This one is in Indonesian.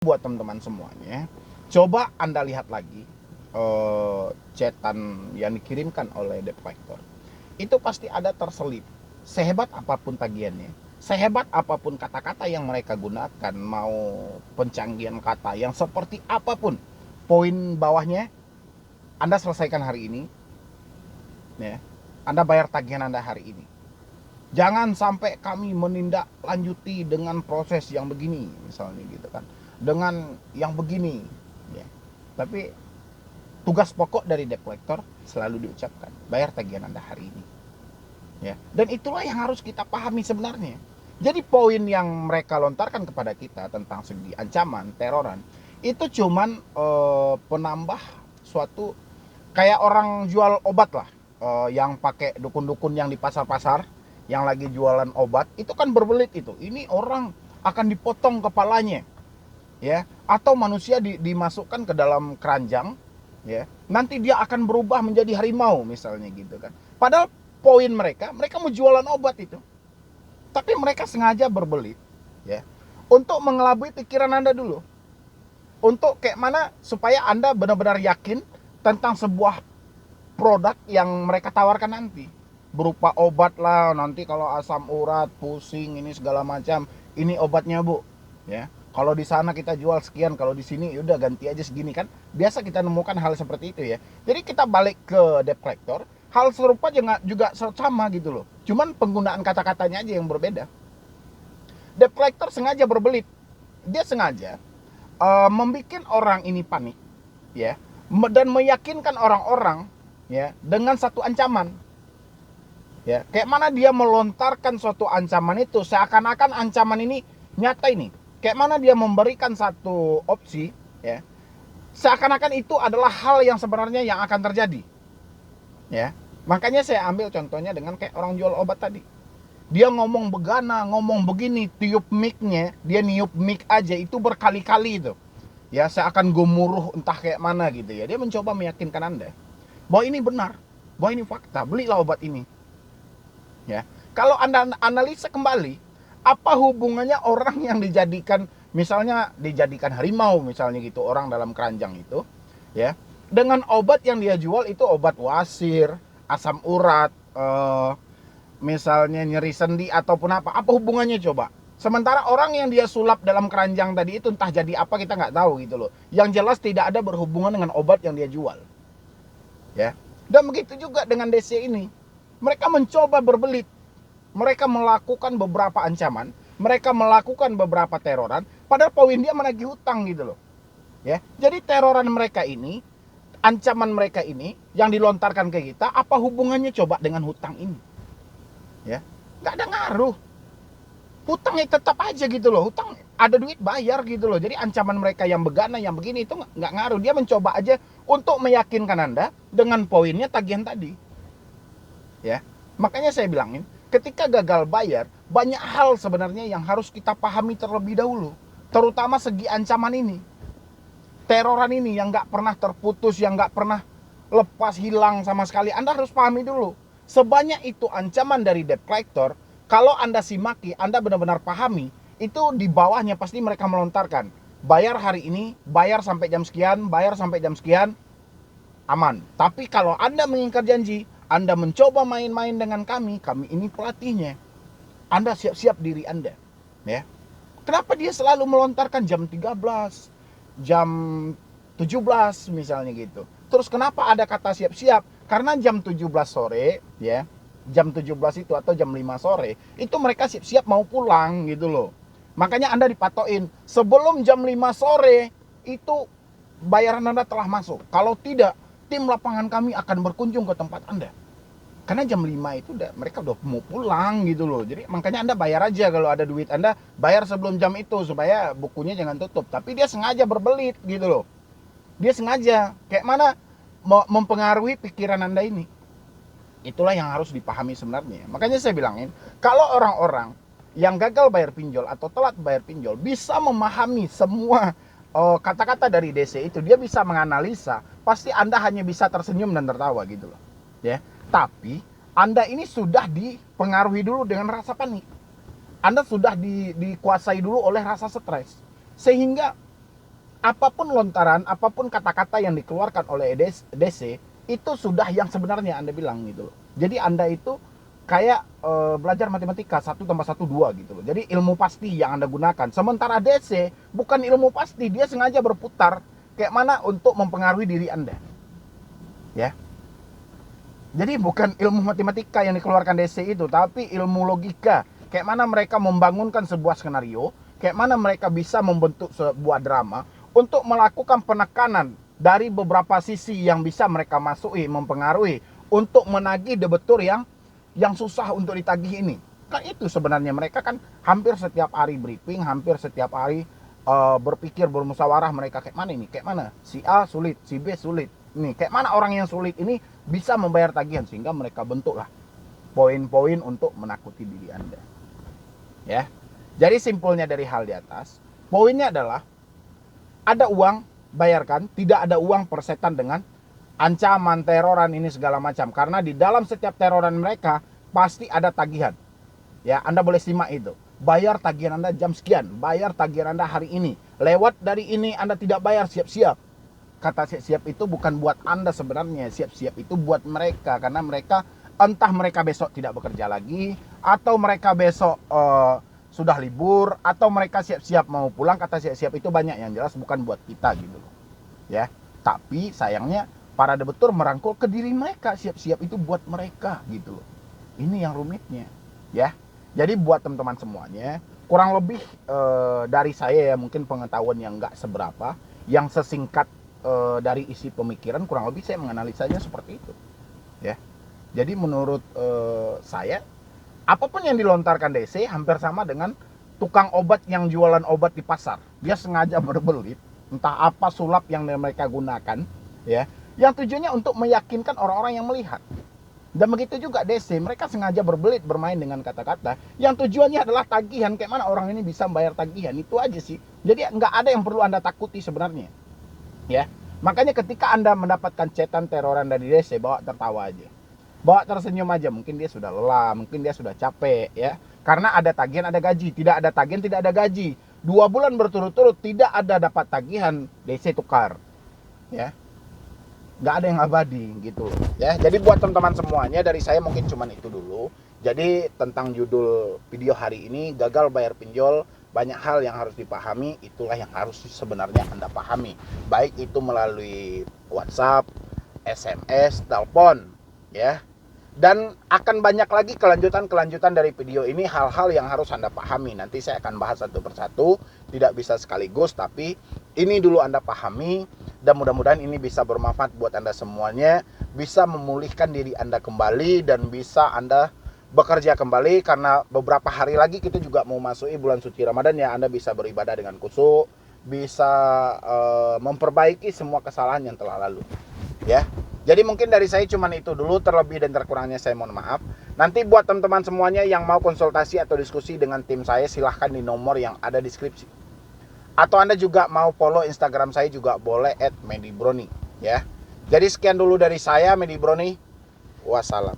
buat teman-teman semuanya, coba Anda lihat lagi chatan yang dikirimkan oleh debt collector. Itu pasti ada terselip. Sehebat apapun tagihannya, sehebat apapun kata-kata yang mereka gunakan, mau pencanggihan kata yang seperti apapun, poin bawahnya Anda selesaikan hari ini, ya. Anda bayar tagihan Anda hari ini. Jangan sampai kami menindaklanjuti dengan proses yang begini, misalnya gitu kan, dengan yang begini, ya. Tapi tugas pokok dari debt collector selalu diucapkan, bayar tagihan Anda hari ini, ya. Dan itulah yang harus kita pahami sebenarnya. Jadi poin yang mereka lontarkan kepada kita tentang segi ancaman, teroran, itu cuman penambah suatu, kayak orang jual obat lah, yang pakai dukun-dukun yang di pasar-pasar yang lagi jualan obat itu kan berbelit itu, ini orang akan dipotong kepalanya, ya, atau manusia dimasukkan ke dalam keranjang, ya, nanti dia akan berubah menjadi harimau misalnya gitu kan. Padahal poin mereka mau jualan obat itu, tapi mereka sengaja berbelit, ya, untuk mengelabui pikiran Anda dulu, untuk kayak mana supaya Anda benar-benar yakin tentang sebuah produk yang mereka tawarkan nanti, berupa obat lah, nanti kalau asam urat, pusing, ini segala macam, ini obatnya bu, ya. Kalau di sana kita jual sekian, kalau di sini udah ganti aja segini kan. Biasa kita nemukan hal seperti itu, ya. Jadi kita balik ke debt collector, hal serupa juga sama gitu loh. Cuman penggunaan kata-katanya aja yang berbeda. Debt collector sengaja berbelit. Dia sengaja membuat orang ini panik, ya, dan meyakinkan orang-orang, ya, dengan satu ancaman. Ya, kayak mana dia melontarkan suatu ancaman itu seakan-akan ancaman ini nyata ini. Kayak mana dia memberikan satu opsi, ya. Seakan-akan itu adalah hal yang sebenarnya yang akan terjadi. Ya. Makanya saya ambil contohnya dengan kayak orang jual obat tadi. Dia ngomong begana, ngomong begini, tiup mic-nya, dia niup mic aja itu berkali-kali itu. Ya, seakan gemuruh entah kayak mana gitu ya. Dia mencoba meyakinkan Anda bahwa ini benar, bahwa ini fakta, belilah obat ini. Ya, kalau Anda analisa kembali, apa hubungannya orang yang misalnya dijadikan harimau misalnya gitu, orang dalam keranjang itu, ya, dengan obat yang dia jual itu obat wasir, asam urat, misalnya nyeri sendi ataupun apa hubungannya coba? Sementara orang yang dia sulap dalam keranjang tadi itu entah jadi apa kita nggak tahu gitu loh. Yang jelas tidak ada berhubungan dengan obat yang dia jual, ya. Dan begitu juga dengan DC ini. Mereka mencoba berbelit. Mereka melakukan beberapa ancaman, mereka melakukan beberapa teroran, padahal poin dia menagih hutang gitu loh. Ya. Jadi teroran mereka ini, ancaman mereka ini yang dilontarkan ke kita, apa hubungannya coba dengan hutang ini? Ya. Enggak ada ngaruh. Hutangnya tetap aja gitu loh. Hutang ada duit bayar gitu loh. Jadi ancaman mereka yang begana, yang begini itu enggak ngaruh. Dia mencoba aja untuk meyakinkan Anda dengan poinnya tagihan tadi. Ya, makanya saya bilangin, ketika gagal bayar, banyak hal sebenarnya yang harus kita pahami terlebih dahulu, terutama segi ancaman ini, teroran ini yang nggak pernah terputus, yang nggak pernah lepas hilang sama sekali. Anda harus pahami dulu, sebanyak itu ancaman dari debt collector. Kalau Anda simaki, Anda benar-benar pahami, itu di bawahnya pasti mereka melontarkan, bayar hari ini, bayar sampai jam sekian, bayar sampai jam sekian, aman. Tapi kalau Anda mengingkar janji, Anda mencoba main-main dengan kami ini pelatihnya, Anda siap-siap diri Anda, ya. Kenapa dia selalu melontarkan jam 13, jam 17 misalnya gitu. Terus kenapa ada kata siap-siap? Karena jam 17 sore, ya, jam 17 itu atau jam 5 sore, itu mereka siap-siap mau pulang gitu loh. Makanya Anda dipatoin, sebelum jam 5 sore, itu bayaran Anda telah masuk. Kalau tidak, tim lapangan kami akan berkunjung ke tempat Anda. Karena jam 5 itu mereka udah mau pulang gitu loh. Jadi makanya Anda bayar aja, kalau ada duit Anda bayar sebelum jam itu supaya bukunya jangan tutup. Tapi dia sengaja berbelit gitu loh. Dia sengaja kayak mana mempengaruhi pikiran Anda ini. Itulah yang harus dipahami sebenarnya. Makanya saya bilangin, kalau orang-orang yang gagal bayar pinjol atau telat bayar pinjol bisa memahami semua kata-kata dari DC itu, dia bisa menganalisa, pasti Anda hanya bisa tersenyum dan tertawa gitu loh, ya. Tapi Anda ini sudah dipengaruhi dulu dengan rasa panik. Anda sudah dikuasai dulu oleh rasa stres. Sehingga apapun lontaran, apapun kata-kata yang dikeluarkan oleh DC, itu sudah yang sebenarnya Anda bilang gitu loh. Jadi Anda itu kayak belajar matematika 1+1 2 gitu loh. Jadi ilmu pasti yang Anda gunakan. Sementara DC bukan ilmu pasti, dia sengaja berputar kayak mana untuk mempengaruhi diri Anda. Ya. Jadi bukan ilmu matematika yang dikeluarkan DC itu, tapi ilmu logika. Kayak mana mereka membangunkan sebuah skenario, kayak mana mereka bisa membentuk sebuah drama untuk melakukan penekanan dari beberapa sisi yang bisa mereka masuki, mempengaruhi untuk menagih debetur yang susah untuk ditagih ini. Kan itu sebenarnya mereka kan hampir setiap hari briefing, hampir setiap hari berpikir, bermusyawarah mereka kayak mana ini, kayak mana si A sulit, si B sulit. Nih, kayak mana orang yang sulit ini bisa membayar tagihan, sehingga mereka bentuklah poin-poin untuk menakuti diri Anda. Ya. Jadi simpulnya dari hal di atas, poinnya adalah ada uang, bayarkan, tidak ada uang persetan dengan ancaman, teroran ini segala macam. Karena di dalam setiap teroran mereka pasti ada tagihan. Ya, Anda boleh simak itu. Bayar tagihan Anda jam sekian, bayar tagihan Anda hari ini. Lewat dari ini Anda tidak bayar, siap-siap. Kata siap-siap itu bukan buat Anda sebenarnya, siap-siap itu buat mereka, karena mereka entah mereka besok tidak bekerja lagi, atau mereka besok sudah libur, atau mereka siap-siap mau pulang. Kata siap-siap itu banyak, yang jelas bukan buat kita gitu loh. Ya, tapi sayangnya para debetur merangkul ke diri mereka, siap-siap itu buat mereka gitu loh. Ini yang rumitnya, ya. Jadi buat teman-teman semuanya, kurang lebih dari saya ya, mungkin pengetahuan yang nggak seberapa, yang sesingkat dari isi pemikiran, kurang lebih saya menganalisanya seperti itu, ya. Jadi menurut saya, apapun yang dilontarkan DC hampir sama dengan tukang obat yang jualan obat di pasar. Dia sengaja berbelit, entah apa sulap yang mereka gunakan, ya, yang tujuannya untuk meyakinkan orang-orang yang melihat. Dan begitu juga DC, mereka sengaja berbelit, bermain dengan kata-kata yang tujuannya adalah tagihan, kayak mana orang ini bisa membayar tagihan. Itu aja sih. Jadi nggak ada yang perlu Anda takuti sebenarnya. Ya, makanya ketika Anda mendapatkan chatan teroran dari DC, bawa tertawa aja, bawa tersenyum aja. Mungkin dia sudah lelah, mungkin dia sudah capek, ya, karena ada tagihan, ada gaji. Tidak ada tagihan, tidak ada gaji. 2 bulan berturut-turut tidak ada dapat tagihan, DC tukar, ya. Nggak ada yang abadi gitu, ya. Jadi buat teman-teman semuanya, dari saya mungkin cuman itu dulu. Jadi tentang judul video hari ini, gagal bayar pinjol, banyak hal yang harus dipahami. Itulah yang harus sebenarnya Anda pahami, baik itu melalui WhatsApp, SMS, telepon, ya. Dan akan banyak lagi kelanjutan dari video ini, hal-hal yang harus Anda pahami. Nanti saya akan bahas satu persatu, tidak bisa sekaligus, tapi ini dulu Anda pahami. Dan mudah-mudahan ini bisa bermanfaat buat Anda semuanya, bisa memulihkan diri Anda kembali, dan bisa Anda bekerja kembali. Karena beberapa hari lagi kita juga mau masuki bulan suci Ramadan, ya. Anda bisa beribadah dengan khusyuk, bisa memperbaiki semua kesalahan yang telah lalu, ya. Jadi mungkin dari saya cuman itu dulu, terlebih dan terkurangnya saya mohon maaf. Nanti buat teman-teman semuanya yang mau konsultasi atau diskusi dengan tim saya, silahkan di nomor yang ada di deskripsi. Atau Anda juga mau follow Instagram saya juga boleh @medibroni, ya. Jadi sekian dulu dari saya, Medibroni. Wassalam.